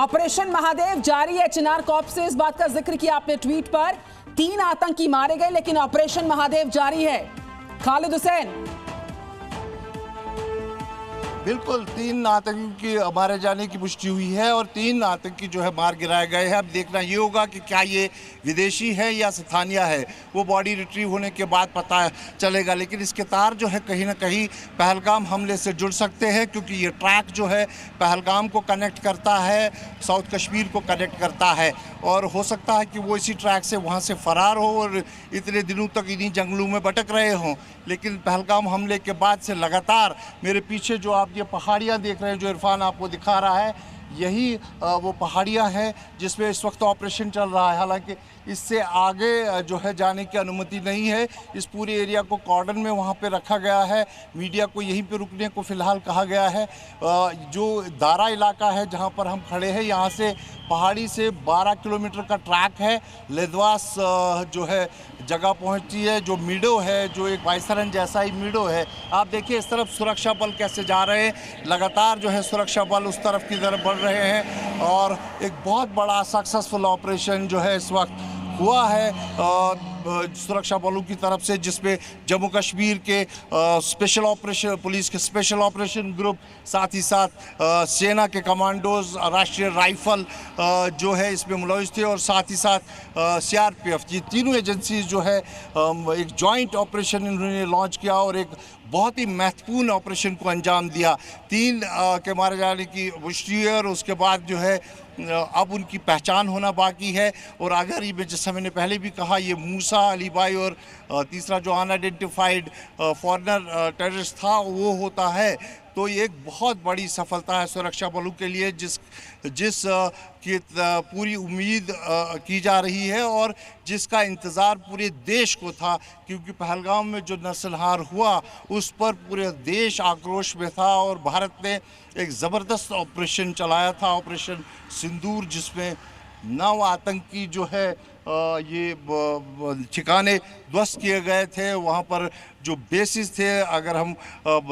Operation Mahadev जारी है। चिनार Corp से इस बात का जिक्र किया आपने ट्वीट पर। 3 आतंकी मारे गए लेकिन ऑपरेशन महादेव जारी है। खालिद हुसैन। बिल्कुल 3 आतंकी की मारे जाने की पुष्टि हुई है और 3 आतंकी जो है मार गिराए गए हैं। अब देखना ये होगा कि क्या ये विदेशी है या स्थानीय है, वो बॉडी रिट्रीव होने के बाद पता चलेगा। लेकिन इसके तार जो है कहीं ना कहीं पहलगाम हमले से जुड़ सकते हैं, क्योंकि ये ट्रैक जो है पहलगाम को कनेक्ट करता है, साउथ कश्मीर को कनेक्ट करता है और हो सकता है कि वो इसी ट्रैक से वहाँ से फरार हो और इतने दिनों तक इन्हीं जंगलों में भटक रहे हों। लेकिन पहलगाम हमले के बाद से लगातार मेरे पीछे जो आप ये पहाड़ियाँ देख रहे हैं, जो इरफान आपको दिखा रहा है, यही वो पहाड़ियाँ हैं जिसमें इस वक्त ऑपरेशन चल रहा है। हालांकि इससे आगे जो है जाने की अनुमति नहीं है। इस पूरे एरिया को कॉर्डन में वहाँ पे रखा गया है। मीडिया को यहीं पे रुकने को फ़िलहाल कहा गया है। जो दारा इलाका है जहाँ पर हम खड़े हैं, यहाँ से पहाड़ी से 12 किलोमीटर का ट्रैक है। लेदवास जो है जगह पहुँचती है, जो मीडो है, जो एक वाइसरन जैसा ही मीडो है। आप देखिए इस तरफ सुरक्षा बल कैसे जा रहे हैं। लगातार जो है सुरक्षा बल उस तरफ की तरफ बढ़ रहे हैं और एक बहुत बड़ा सक्सेसफुल ऑपरेशन जो है इस वक्त हुआ है सुरक्षा बलों की तरफ से, जिसमें जम्मू कश्मीर के स्पेशल ऑपरेशन पुलिस के स्पेशल ऑपरेशन ग्रुप, साथ ही साथ सेना के कमांडोज, राष्ट्रीय राइफल जो है इसमें मुलविस थे और साथ ही साथ CRPF, ये तीनों एजेंसीज जो है एक जॉइंट ऑपरेशन इन्होंने लॉन्च किया और एक बहुत ही महत्वपूर्ण ऑपरेशन को अंजाम दिया। 3 के मारे जाने की पुष्टि है और उसके बाद जो है अब उनकी पहचान होना बाकी है। और अगर ये जैसा मैंने पहले भी कहा, ये मूसा अली भाई और तीसरा जो अनआइडेंटिफाइड फॉरेनर टेररिस्ट था वो होता है, तो ये एक बहुत बड़ी सफलता है सुरक्षा बलों के लिए, जिस की पूरी उम्मीद की जा रही है और जिसका इंतज़ार पूरे देश को था। क्योंकि पहलगाम में जो नरसंहार हुआ उस पर पूरे देश आक्रोश में था और भारत ने एक ज़बरदस्त ऑपरेशन चलाया था, ऑपरेशन सिंदूर, जिसमें 9 आतंकी जो है ये ठिकाने ध्वस्त किए गए थे। वहाँ पर जो बेसिस थे, अगर हम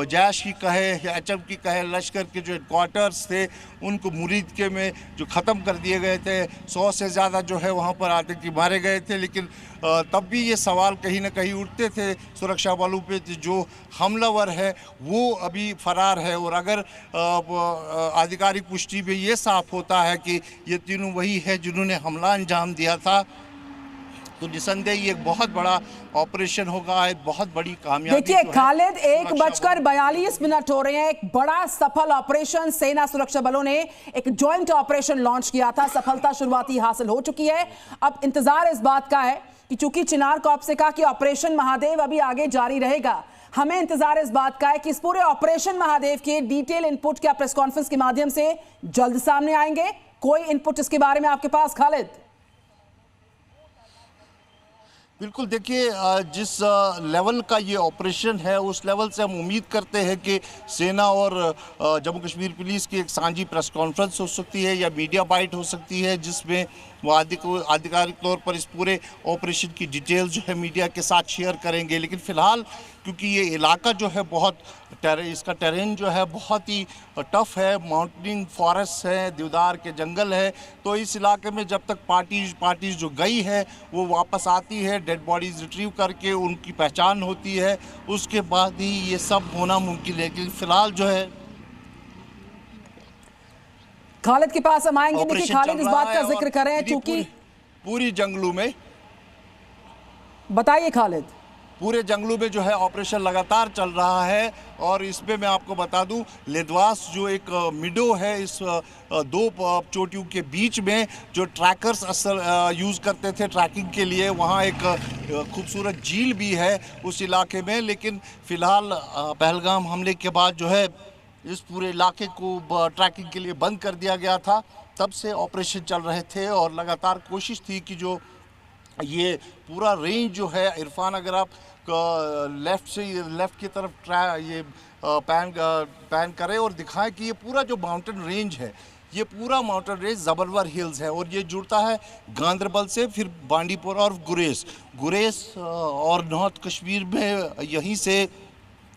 जैश की कहें या HM की कहें, लश्कर के जो हेडक्वार्टर्स थे उनको मुरीद के में जो ख़त्म कर दिए गए थे। 100 से ज़्यादा जो है वहाँ पर आतंकी मारे गए थे। लेकिन तब भी ये सवाल कहीं ना कहीं उठते थे सुरक्षा बलों पे, जो हमलावर है वो अभी फरार है। और अगर आधिकारिक पुष्टि में ये साफ होता है कि ये तीनों वही है जिन्होंने हमला अंजाम दिया था, तो निसंदेह ये एक बहुत बड़ा ऑपरेशन होगा, एक बहुत बड़ी कामयाबी। देखिए खालिद, 1:42 हो रहे हैं। एक बड़ा सफल ऑपरेशन सेना सुरक्षा बलों ने एक जॉइंट ऑपरेशन लॉन्च किया था, सफलता शुरुआती हासिल हो चुकी है। अब इंतजार इस बात का है कि चूंकि चिनार कॉर्प से कहा कि ऑपरेशन महादेव अभी आगे जारी रहेगा, हमें इंतजार इस बात का है कि इस पूरे ऑपरेशन महादेव के डिटेल इनपुट क्या प्रेस कॉन्फ्रेंस के माध्यम से जल्द सामने आएंगे? कोई इनपुट इसके बारे में आपके पास खालिद? बिल्कुल, देखिए जिस लेवल का ये ऑपरेशन है उस लेवल से हम उम्मीद करते हैं कि सेना और जम्मू कश्मीर पुलिस की एक सांझी प्रेस कॉन्फ्रेंस हो सकती है या मीडिया बाइट हो सकती है, जिसमें वो आधिकारिक तौर पर इस पूरे ऑपरेशन की डिटेल्स जो है मीडिया के साथ शेयर करेंगे। लेकिन फ़िलहाल क्योंकि ये इलाका जो है बहुत इसका टेरेन जो है बहुत ही टफ है, माउंटेनिंग फॉरेस्ट है, देवदार के जंगल है, तो इस इलाके में जब तक पार्टीज जो गई है वो वापस आती है, डेड बॉडीज़ रिट्रीव करके उनकी पहचान होती है, उसके बाद ही ये सब होना मुमकिन है। लेकिन फ़िलहाल जो है खालिद के पास हम आएंगे। देखिए खालिद इस बात का जिक्र कर रहे हैं चूंकि पूरी जंगलों में, बताइए खालिद, पूरे जंगलों में जो है ऑपरेशन लगातार चल रहा है। और इसमें मैं आपको बता दूं, लेदवास जो एक मिडो है इस 2 चोटियों के बीच में, जो ट्रैकर्स असल यूज़ करते थे ट्रैकिंग के लिए, वहाँ एक खूबसूरत झील भी है उस इलाके में। लेकिन फ़िलहाल पहलगाम हमले के बाद जो है इस पूरे इलाके को ट्रैकिंग के लिए बंद कर दिया गया था। तब से ऑपरेशन चल रहे थे और लगातार कोशिश थी कि जो ये पूरा रेंज जो है, इरफान अगर आप लेफ़्ट की तरफ ये पैन करें और दिखाएं कि ये पूरा जो माउंटेन रेंज है, ये पूरा माउंटेन रेंज ज़बरवर हिल्स है और ये जुड़ता है गांदरबल से, फिर बांडीपुर और गुरेज और नॉर्थ कश्मीर में यहीं से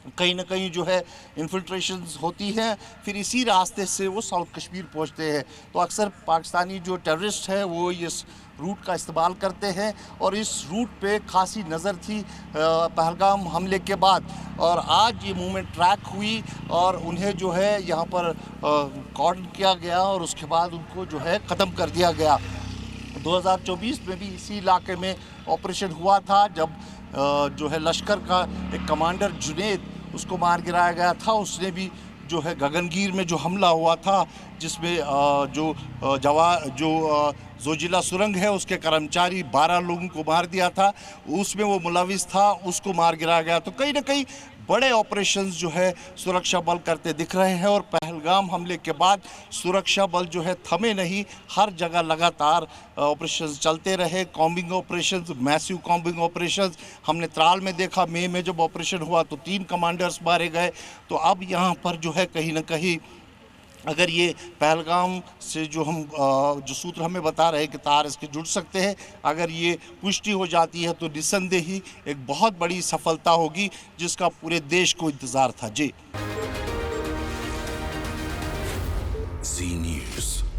कहीं ना कहीं जो है इन्फिल्ट्रेशंस होती हैं, फिर इसी रास्ते से वो साउथ कश्मीर पहुंचते हैं। तो अक्सर पाकिस्तानी जो टेररिस्ट है वो इस रूट का इस्तेमाल करते हैं और इस रूट पे खासी नज़र थी पहलगाम हमले के बाद, और आज ये मूवमेंट ट्रैक हुई और उन्हें जो है यहाँ पर कॉर्डन किया गया और उसके बाद उनको जो है ख़त्म कर दिया गया। 2024 में भी इसी इलाके में ऑपरेशन हुआ था, जब जो है लश्कर का एक कमांडर जुनेद, उसको मार गिराया गया था। उसने भी जो है गगनगीर में जो हमला हुआ था, जिसमें जो जोजिला सुरंग है उसके कर्मचारी 12 लोगों को मार दिया था, उसमें वो मुलविस था, उसको मार गिराया गया। तो कहीं ना कहीं बड़े ऑपरेशंस जो है सुरक्षा बल करते दिख रहे हैं, और पहलगाम हमले के बाद सुरक्षा बल जो है थमे नहीं, हर जगह लगातार ऑपरेशंस चलते रहे। Combing operations, massive combing operations हमने त्राल में देखा। मई में जब ऑपरेशन हुआ तो 3 कमांडर्स मारे गए। तो अब यहाँ पर जो है कहीं ना कहीं अगर ये पहलगाम से जो जो सूत्र हमें बता रहे हैं कि तार इसके जुड़ सकते हैं, अगर ये पुष्टि हो जाती है तो निस्संदेही एक बहुत बड़ी सफलता होगी जिसका पूरे देश को इंतज़ार था। जी। जी न्यूज़।